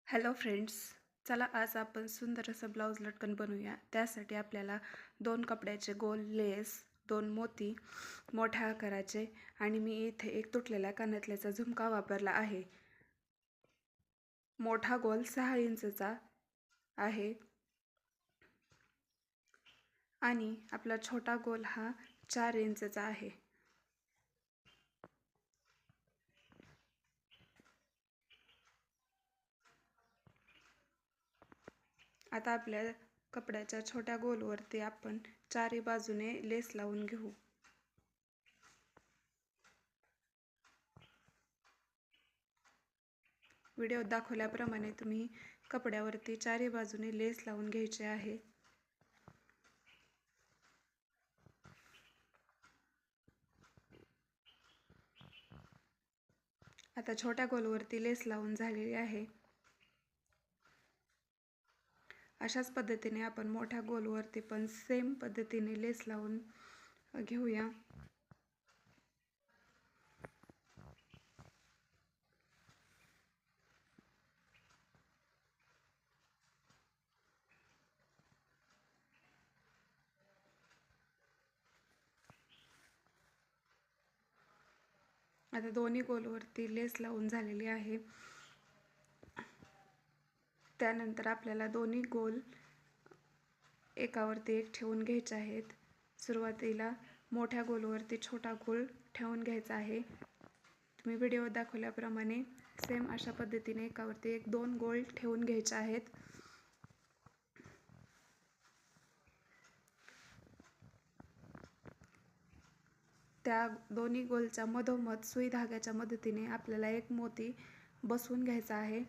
Hello friends, चला आज आपण सुंदर असं ब्लाऊज लटकन बनवूया। त्यासाठी आपल्याला 2 कपड्याचे गोल लेस, 2 मोती मोठ्या आकाराचे आणि मी इथे एक तुटलेला कानातल्याचा झुमका वापरला आहे। मोठा गोल 6 इंचचा आहे आणि आपला छोटा गोल हा 4 इंचचा आहे। आता आपल्या कपड्याच्या छोट्या गोलवरती आपण चारी बाजूने लेस लावून घेऊ। व्हिडिओत दाखवल्याप्रमाणे तुम्ही कपड्यावरती चारी बाजूने लेस लावून घ्यायचे आहे। आता छोट्या गोलवरती लेस लावून झालेली आहे। अशाच पद्धतीने आपण मोठ्या गोलवरती पण सेम पद्धतीने लेस लावून घेऊया। आता दोन्ही गोलवरती लेस लावून झालेली आहे। त्यानंतर आपल्याला दोन्ही गोल एकावरती एक ठेवून घ्यायचे आहेत। सुरुवातीला मोठ्या गोलवरती छोटा गोल ठेवून घ्यायचा आहे। तुम्ही व्हिडिओ दाखवल्याप्रमाणे सेम अशा पद्धतीने एकावरती एक 2 गोल ठेवून घ्यायचे आहेत। त्या दोन्ही गोलच्या मधोमध सुई धाग्याच्या मदतीने आपल्याला एक मोती बसवून घ्यायचा आहे।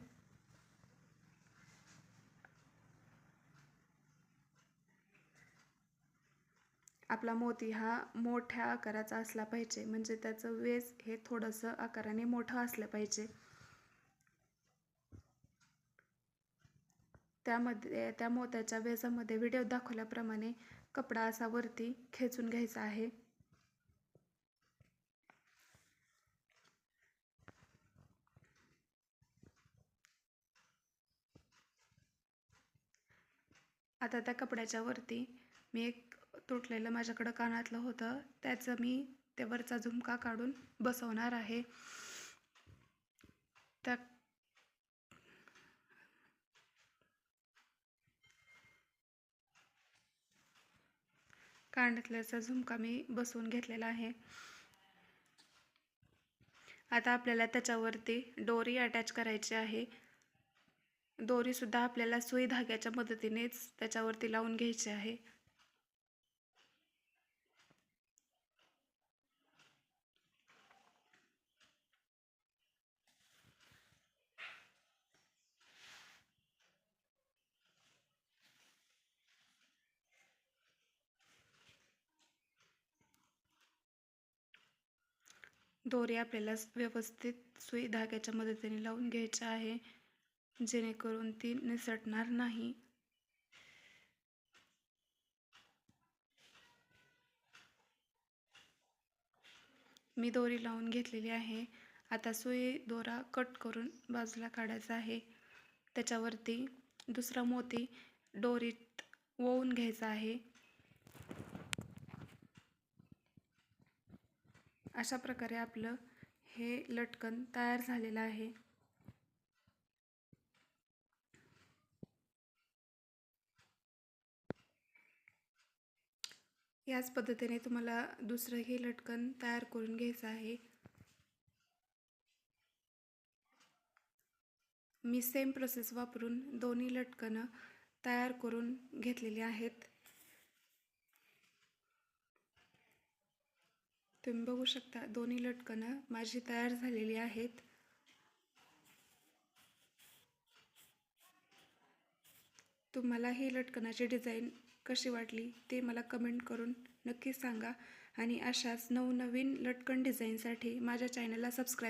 आपला मोती हा मोठ्या आकाराचा असला पाहिजे, म्हणजे त्याचं वेज हे थोडंसं आकाराने मोठं असलं पाहिजे। त्या मोत्याच्या वेजामध्ये व्हिडिओ दाखवल्याप्रमाणे कपडा असा वरती खेचून घ्यायचा आहे। आता त्या कपड्याच्या वरती मी एक तुटलेलं माझ्याकडं कानातलं होतं, त्याचं मी त्या वरचा झुमका काढून बसवणार आहे। त्या कानातल्याचा झुमका मी बसवून घेतलेला आहे। आता आपल्याला त्याच्यावरती दोरी अटॅच करायची आहे। दोरी सुद्धा आपल्याला सुई धाग्याच्या मदतीनेच त्याच्यावरती लावून घ्यायची आहे। दोरी आपल्याला व्यवस्थित सुई धाग्याच्या मदतीने लावून घ्यायची आहे, जेणेकरून ती निसटणार नाही। मी दोरी लावून घेतलेली आहे। आता सुई दोरा कट करून बाजूला काढायचा आहे। त्याच्यावरती दुसरा मोती दोरीत ओवून घ्यायचा आहे। अशा प्रकारे आपलं हे लटकन तयार झालेलं आहे। याच पद्धतीने तुम्हाला दुसरंही लटकन तयार करून घ्यायचं आहे। मी सेम प्रोसेस वापरून दोन्ही लटकन तयार करून घेतलेली आहेत। तुम्ही बघू शकता दोन्ही लटकन माझी तयार झालेली आहेत। तुम्हाला ही लटकनाची डिझाईन कशी वाटली ते मला कमेंट करून नक्की सांगा आणि अशाच नवनवीन लटकन डिझाईनसाठी माझ्या चॅनलला सबस्क्राईब